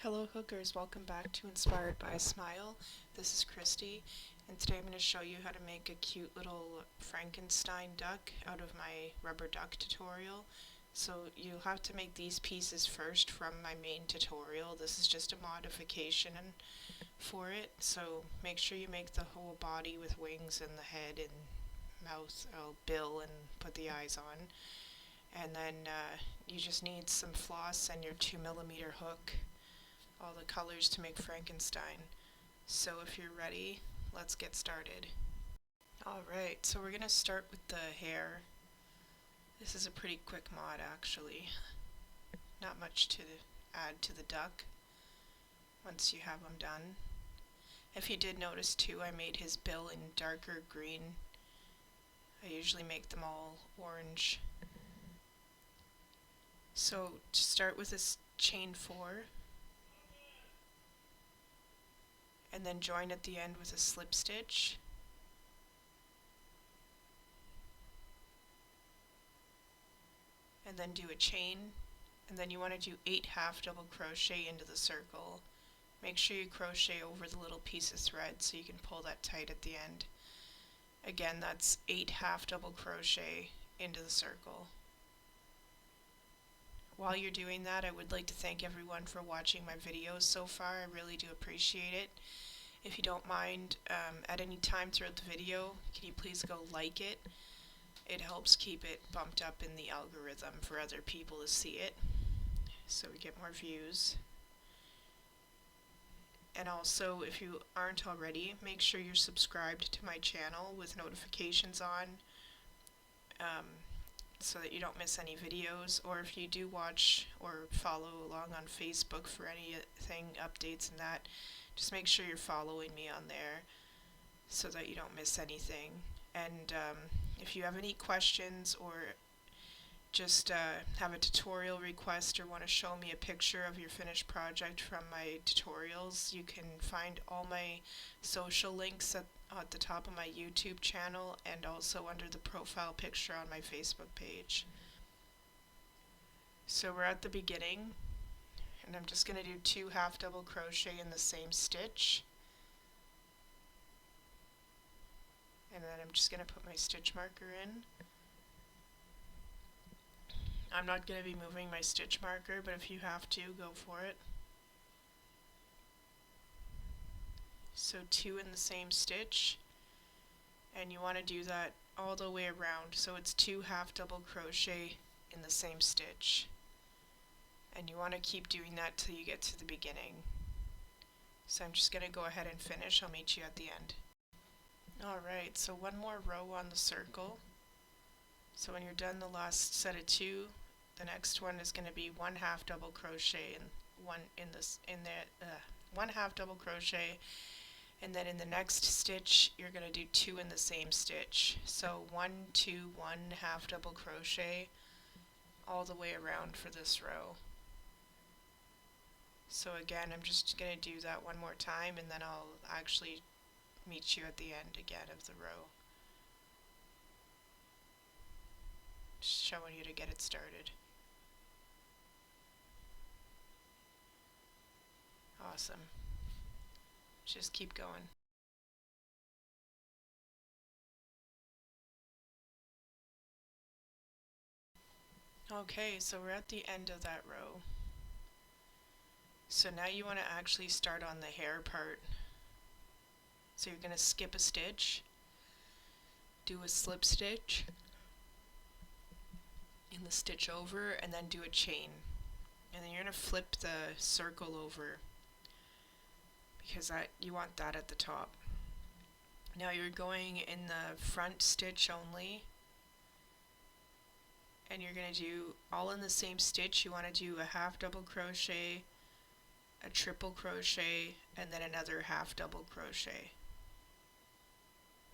Hello hookers, welcome back to Inspired by a Smile. This is Christy, and today I'm going to show you how to make a cute little Frankenstein duck out of my rubber duck tutorial. So you'll have to make these pieces first from my main tutorial. This is just a modification for it, so make sure you make the whole body with wings and the head and mouth, bill, and put the eyes on. And then you just need some floss and your 2mm hook, all the colors to make Frankenstein. So if you're ready, let's get started. Alright, so we're going to start with the hair. This is a pretty quick mod actually. Not much to add to the duck once you have them done. If you did notice too, I made his bill in darker green. I usually make them all orange. So to start with this chain 4, and then join at the end with a slip stitch. And then do a chain, and then you want to do 8 half double crochet into the circle. Make sure you crochet over the little piece of thread so you can pull that tight at the end. Again, that's 8 half double crochet into the circle. While you're doing that, I would like to thank everyone for watching my videos so far. I really do appreciate it. If you don't mind, at any time throughout the video, can you please go like it? It helps keep it bumped up in the algorithm for other people to see it, so we get more views. And also, if you aren't already, make sure you're subscribed to my channel with notifications on, so that you don't miss any videos. Or if you do watch or follow along on Facebook for anything, updates and that, just make sure you're following me on there so that you don't miss anything. And if you have any questions or just have a tutorial request or want to show me a picture of your finished project from my tutorials, you can find all my social links at the top of my YouTube channel and also under the profile picture on my Facebook page. So we're at the beginning, and I'm just going to do 2 half double crochet in the same stitch. And then I'm just going to put my stitch marker in. I'm not going to be moving my stitch marker, but if you have to, go for it. So 2 in the same stitch, and you want to do that all the way around. So it's 2 half double crochet in the same stitch. And you want to keep doing that till you get to the beginning. So I'm just going to go ahead and finish. I'll meet you at the end. Alright, so one more row on the circle. So when you're done the last set of 2, the next one is going to be 1 half double crochet and 1 half double crochet, and then in the next stitch you're going to do 2 in the same stitch. So 1, 2, 1 half double crochet all the way around for this row. So again, I'm just going to do that one more time, and then I'll actually meet you at the end again of the row. Just showing you to get it started. Awesome. Just keep going. Okay, so we're at the end of that row. So now you want to actually start on the hair part. So you're going to skip a stitch, do a slip stitch in the stitch over, and then do a chain. And then you're going to flip the circle over because you want that at the top. Now you're going in the front stitch only, and you're going to do all in the same stitch. You want to do a half double crochet, a triple crochet, and then another half double crochet.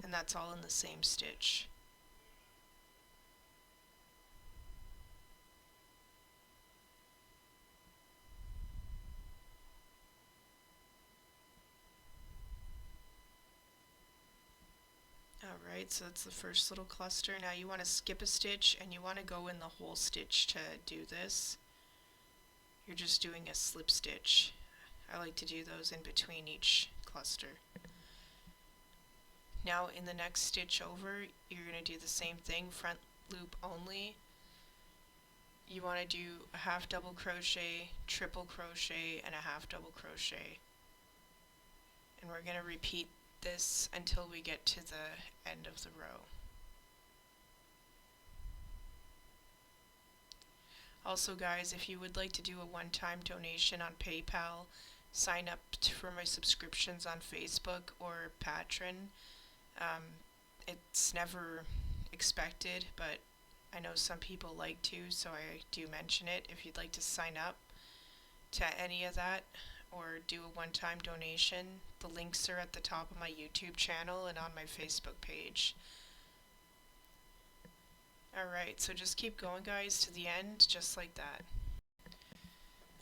And that's all in the same stitch. Alright, so that's the first little cluster. Now you want to skip a stitch and you want to go in the whole stitch to do this. You're just doing a slip stitch. I like to do those in between each cluster. Now in the next stitch over, you're going to do the same thing, front loop only. You want to do a half double crochet, triple crochet, and a half double crochet. And we're going to repeat this until we get to the end of the row. Also guys, if you would like to do a one-time donation on PayPal, sign up for my subscriptions on Facebook or Patreon. It's never expected, but I know some people like to, so I do mention it. If you'd like to sign up to any of that or do a one-time donation, the links are at the top of my YouTube channel and on my Facebook page. Alright, so just keep going guys to the end, just like that.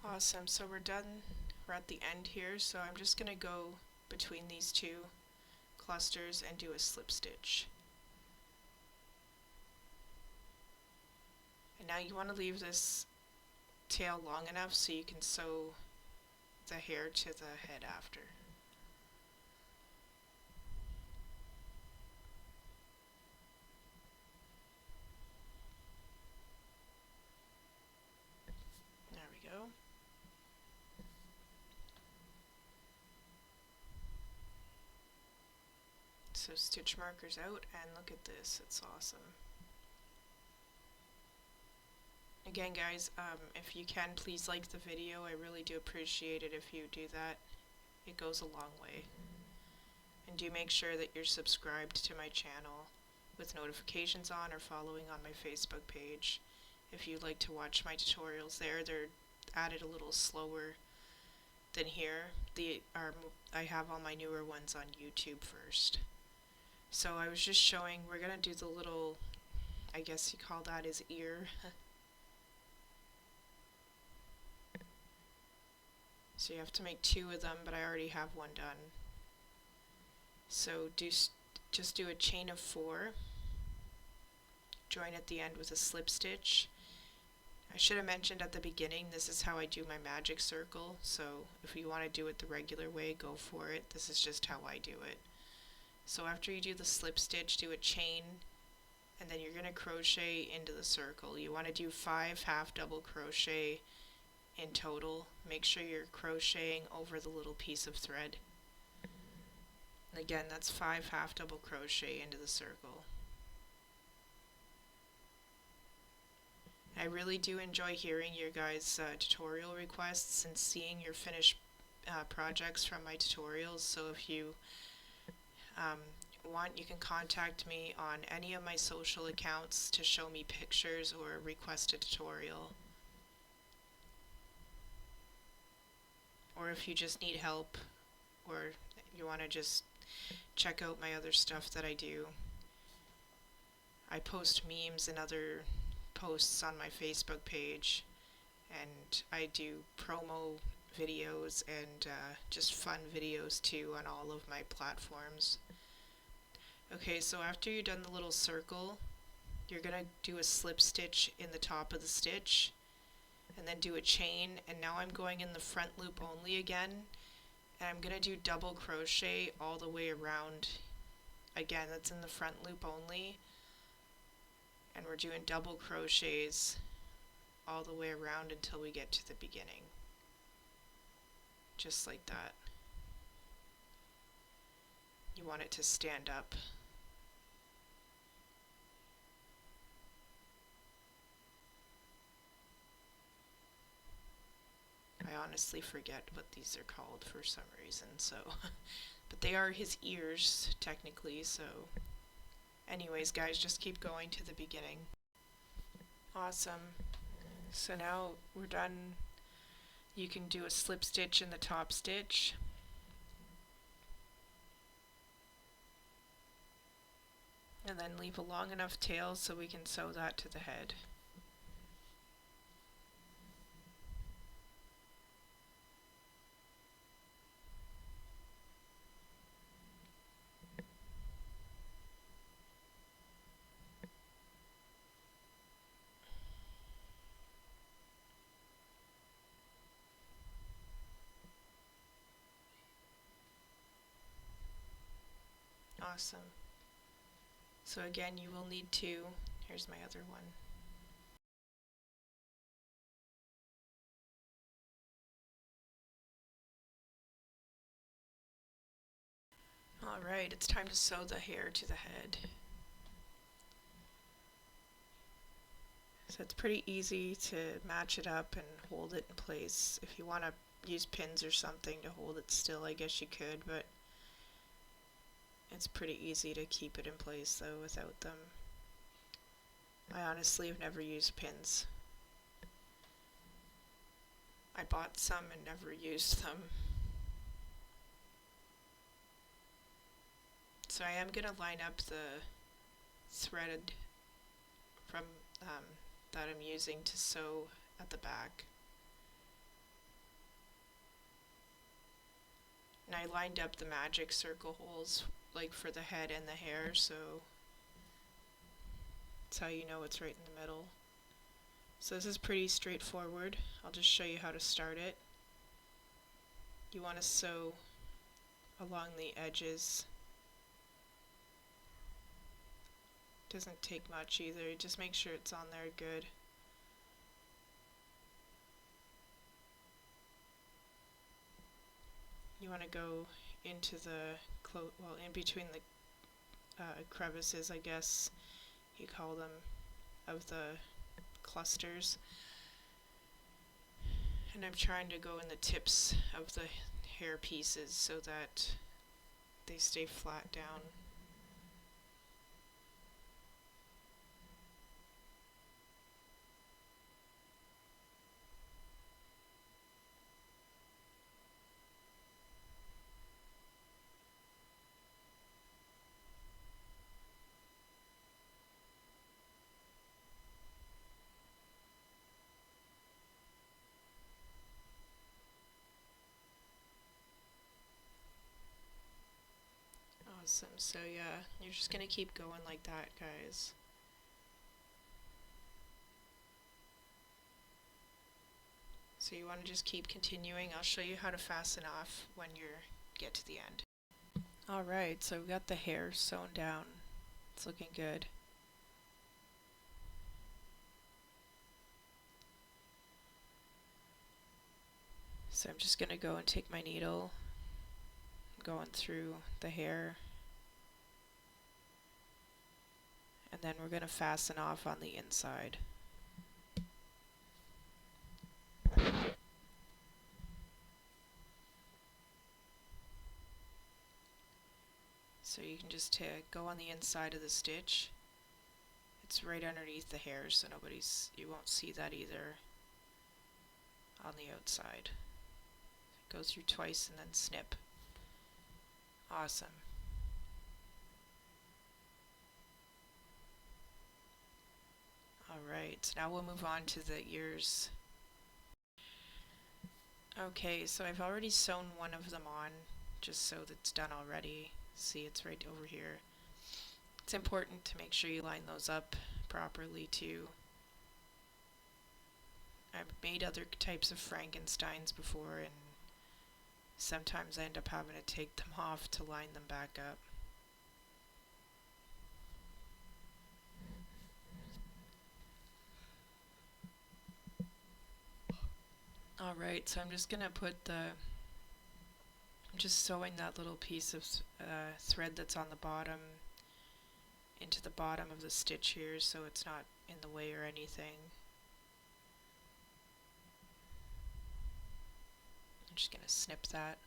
Awesome, so we're done. We're at the end here, so I'm just going to go between these two clusters and do a slip stitch. And now you want to leave this tail long enough so you can sew the hair to the head after. There we go. So stitch markers out, and look at this, it's awesome. Again guys, if you can, please like the video. I really do appreciate it if you do that. It goes a long way. And do make sure that you're subscribed to my channel with notifications on or following on my Facebook page. If you'd like to watch my tutorials there, they're added a little slower than here. I have all my newer ones on YouTube first. So I was just showing, we're going to do the little, I guess you call that his ear. So you have to make 2 of them, but I already have one done. So just do a chain of 4, join at the end with a slip stitch. I should have mentioned at the beginning, this is how I do my magic circle, so if you want to do it the regular way, go for it. This is just how I do it. So after you do the slip stitch, do a chain, and then you're going to crochet into the circle. You want to do 5 half double crochet in total. Make sure you're crocheting over the little piece of thread. And again, that's 5 half double crochet into the circle. I really do enjoy hearing your guys' tutorial requests and seeing your finished projects from my tutorials. So if you want, you can contact me on any of my social accounts to show me pictures or request a tutorial. Or if you just need help, or you want to just check out my other stuff that I do. I post memes and other posts on my Facebook page, and I do promo videos and just fun videos too on all of my platforms. Okay, so after you've done the little circle, you're going to do a slip stitch in the top of the stitch, and then do a chain, and now I'm going in the front loop only again, and I'm going to do double crochet all the way around. Again, that's in the front loop only, and we're doing double crochets all the way around until we get to the beginning. Just like that. You want it to stand up. I honestly forget what these are called for some reason, so but they are his ears technically, so anyways guys, just keep going to the beginning. Awesome. So now we're done. You can do a slip stitch in the top stitch. And then leave a long enough tail so we can sew that to the head. Awesome. So again, you will need two. Here's my other one. Alright, it's time to sew the hair to the head. So it's pretty easy to match it up and hold it in place. If you want to use pins or something to hold it still, I guess you could, but it's pretty easy to keep it in place though without them. I honestly have never used pins. I bought some and never used them. So I am going to line up the thread from that I'm using to sew at the back. And I lined up the magic circle holes like for the head and the hair, so that's how you know it's right in the middle. So this is pretty straightforward. I'll just show you how to start it. You want to sew along the edges. Doesn't take much either, just make sure it's on there good. You want to go into the in between the crevices, I guess you call them, of the clusters. And I'm trying to go in the tips of the hair pieces so that they stay flat down. Awesome, so yeah, you're just going to keep going like that, guys. So you want to just keep continuing. I'll show you how to fasten off when you get to the end. Alright, so we've got the hair sewn down. It's looking good. So I'm just going to go and take my needle, going through the hair, and then we're going to fasten off on the inside. So you can just go on the inside of the stitch. It's right underneath the hair, so you won't see that either on the outside. Go through twice and then snip. Awesome. Alright, so now we'll move on to the ears. Okay, so I've already sewn one of them on, just so that's done already. See, it's right over here. It's important to make sure you line those up properly too. I've made other types of Frankensteins before, and sometimes I end up having to take them off to line them back up. Alright, so I'm just going to put just sewing that little piece of thread that's on the bottom into the bottom of the stitch here so it's not in the way or anything. I'm just going to snip that.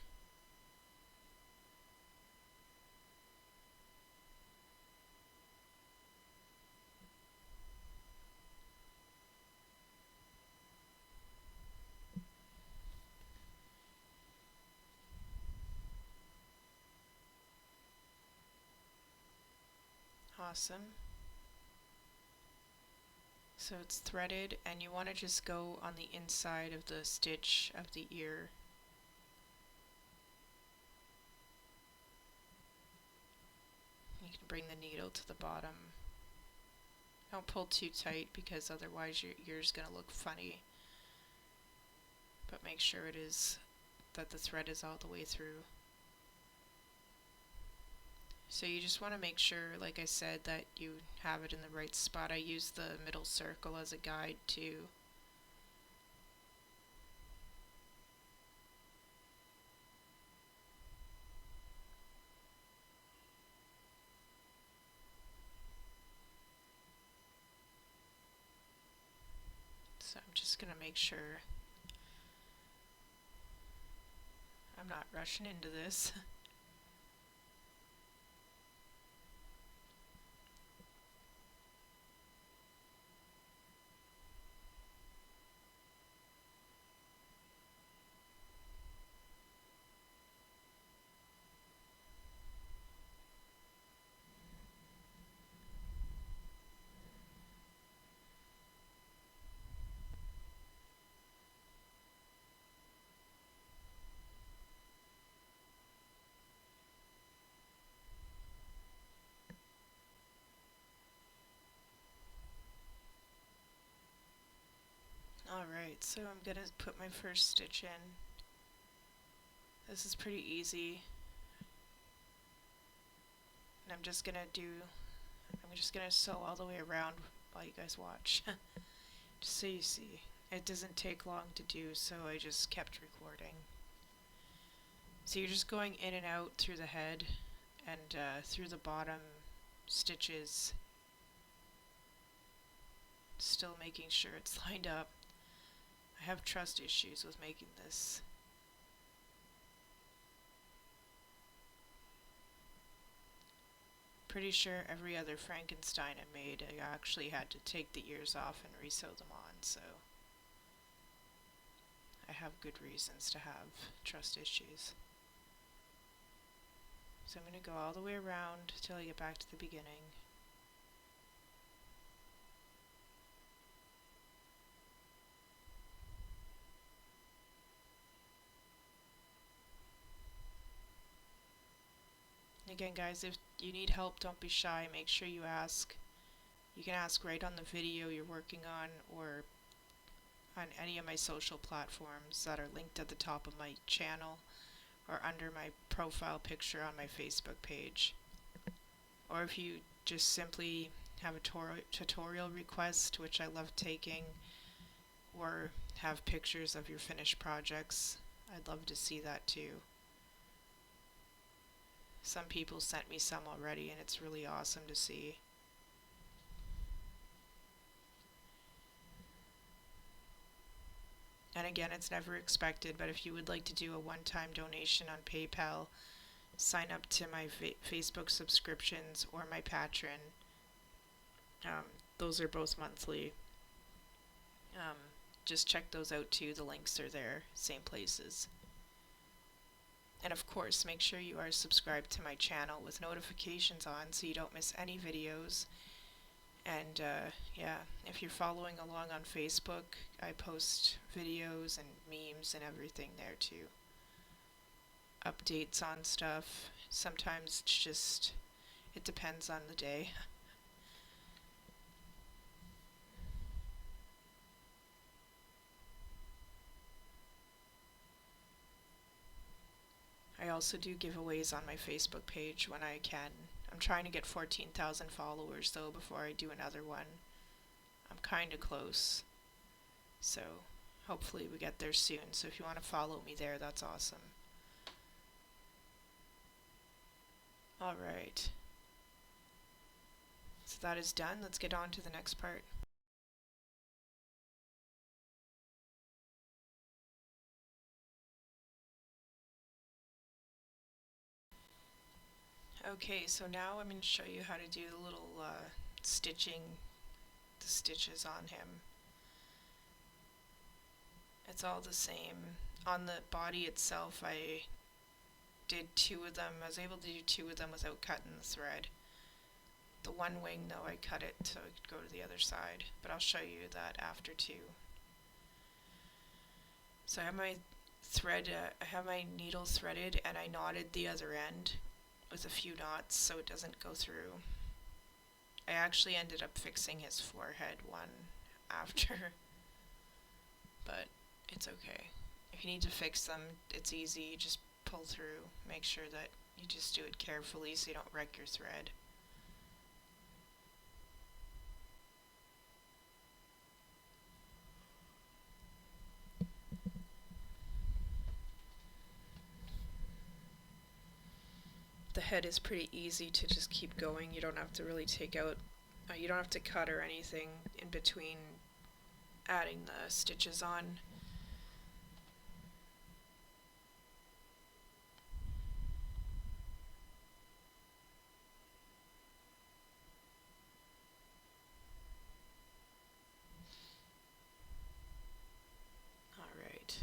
Awesome. So it's threaded, and you want to just go on the inside of the stitch of the ear. You can bring the needle to the bottom. Don't pull too tight because otherwise your ear's going to look funny. But make sure that the thread is all the way through. So you just want to make sure, like I said, that you have it in the right spot. I use the middle circle as a guide too. So I'm just going to make sure I'm not rushing into this. Alright, so I'm going to put my first stitch in. This is pretty easy. And I'm just going to sew all the way around while you guys watch. Just so you see. It doesn't take long to do, so I just kept recording. So you're just going in and out through the head and through the bottom stitches. Still making sure it's lined up. I have trust issues with making this. Pretty sure every other Frankenstein I made, I actually had to take the ears off and re-sew them on, so I have good reasons to have trust issues. So I'm going to go all the way around till I get back to the beginning. Again, guys, if you need help, don't be shy. Make sure you ask. You can ask right on the video you're working on or on any of my social platforms that are linked at the top of my channel or under my profile picture on my Facebook page. Or if you just simply have a tutorial request, which I love taking, or have pictures of your finished projects, I'd love to see that too. Some people sent me some already, and it's really awesome to see. And again, it's never expected, but if you would like to do a one-time donation on PayPal, sign up to my Facebook subscriptions or my Patreon. Those are both monthly. Just check those out too. The links are there, same places. And of course, make sure you are subscribed to my channel with notifications on so you don't miss any videos. And yeah, if you're following along on Facebook, I post videos and memes and everything there too. Updates on stuff. Sometimes it's just, it depends on the day. I also do giveaways on my Facebook page when I can. I'm trying to get 14,000 followers though before I do another one. I'm kinda close. So hopefully we get there soon. So if you want to follow me there, that's awesome. Alright. So that is done. Let's get on to the next part. Okay, so now I'm going to show you how to do the little stitching, the stitches on him. It's all the same. On the body itself, I did 2 of them. I was able to do 2 of them without cutting the thread. The one wing, though, I cut it so it could go to the other side, but I'll show you that after too. So I have my thread, I have my needle threaded, and I knotted the other end with a few knots so it doesn't go through. I actually ended up fixing his forehead one after, but it's okay. If you need to fix them, it's easy. You just pull through, make sure that You just do it carefully so you don't wreck your thread. The head is pretty easy to just keep going. You don't have to really take out, you don't have to cut or anything in between adding the stitches on. Alright.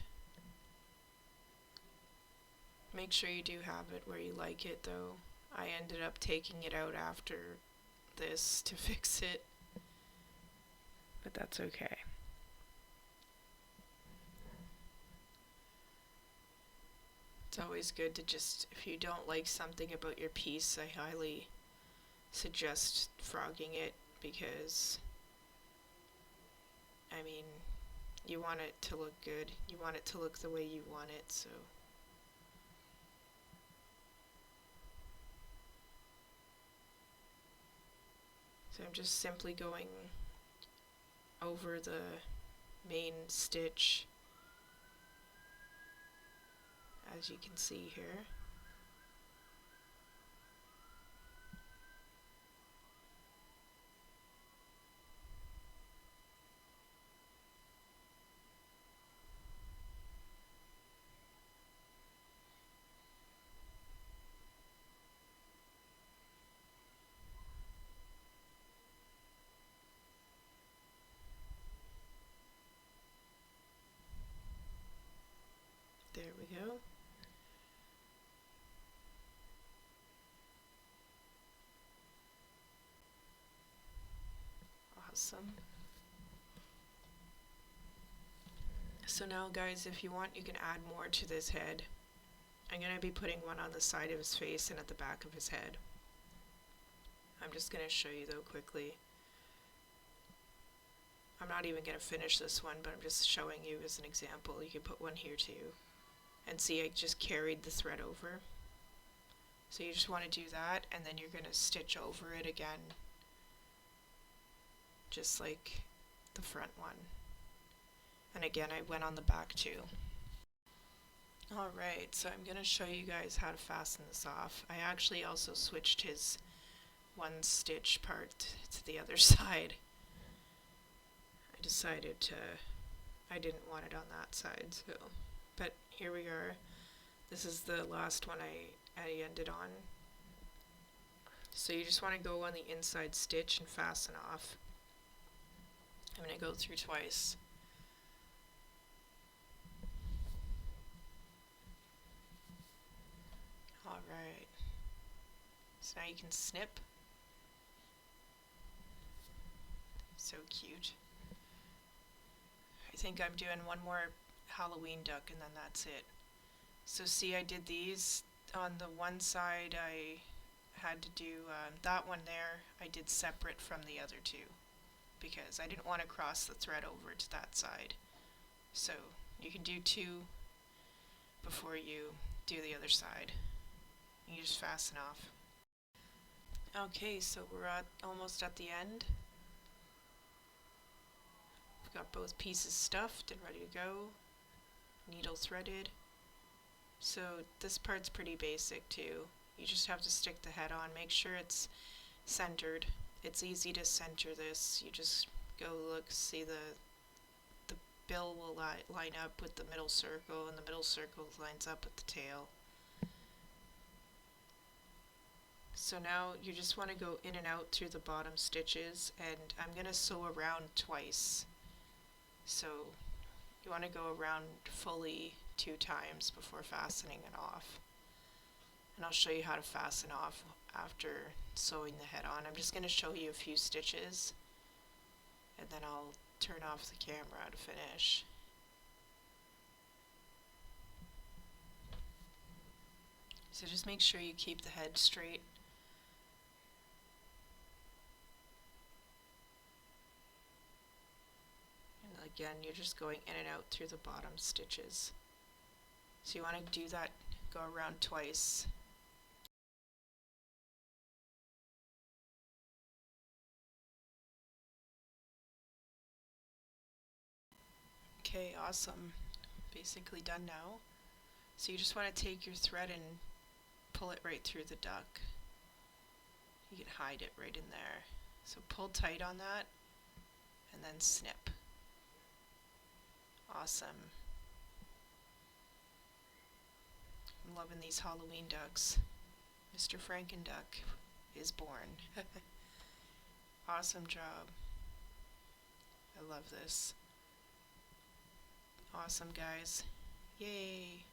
Make sure you do have it where you like it though. I ended up taking it out after this to fix it, but that's okay. It's always good to just, if you don't like something about your piece, I highly suggest frogging it, because I mean, you want it to look good. You want it to look the way you want it, so. So I'm just simply going over the main stitch, as you can see here. There we go. Awesome. So now guys, if you want, you can add more to this head. I'm going to be putting one on the side of his face and at the back of his head. I'm just going to show you though quickly. I'm not even going to finish this one, but I'm just showing you as an example. You can put one here too. And see, I just carried the thread over. So you just want to do that, and then you're going to stitch over it again, just like the front one. And again, I went on the back too. Alright, so I'm going to show you guys how to fasten this off. I actually also switched his one stitch part to the other side. I decided I didn't want it on that side, so. But here we are. This is the last one I ended on. So you just want to go on the inside stitch and fasten off. I'm going to go through twice. Alright. So now you can snip. So cute. I think I'm doing one more Halloween duck and then that's it. So see, I did these on the one side. I had to do that one there I did separate from the other two because I didn't want to cross the thread over to that side. So you can do two before you do the other side. You just fasten off. Okay, so we're almost at the end. We've got both pieces stuffed and ready to go. Needle threaded. So this part's pretty basic too. You just have to stick the head on, make sure it's centered. It's easy to center this. You just go look, see the bill will line up with the middle circle, and the middle circle lines up with the tail. So now you just want to go in and out through the bottom stitches, and I'm going to sew around twice. So you want to go around fully 2 times before fastening it off. And I'll show you how to fasten off after sewing the head on. I'm just going to show you a few stitches, and then I'll turn off the camera to finish. So just make sure you keep the head straight. And again, you're just going in and out through the bottom stitches. So you want to do that, go around twice. Okay, awesome. Basically done now. So you just want to take your thread and pull it right through the duck. You can hide it right in there. So pull tight on that and then snip. Awesome. I'm loving these Halloween ducks. Mr. Frankenduck is born. Awesome job. I love this. Awesome, guys. Yay.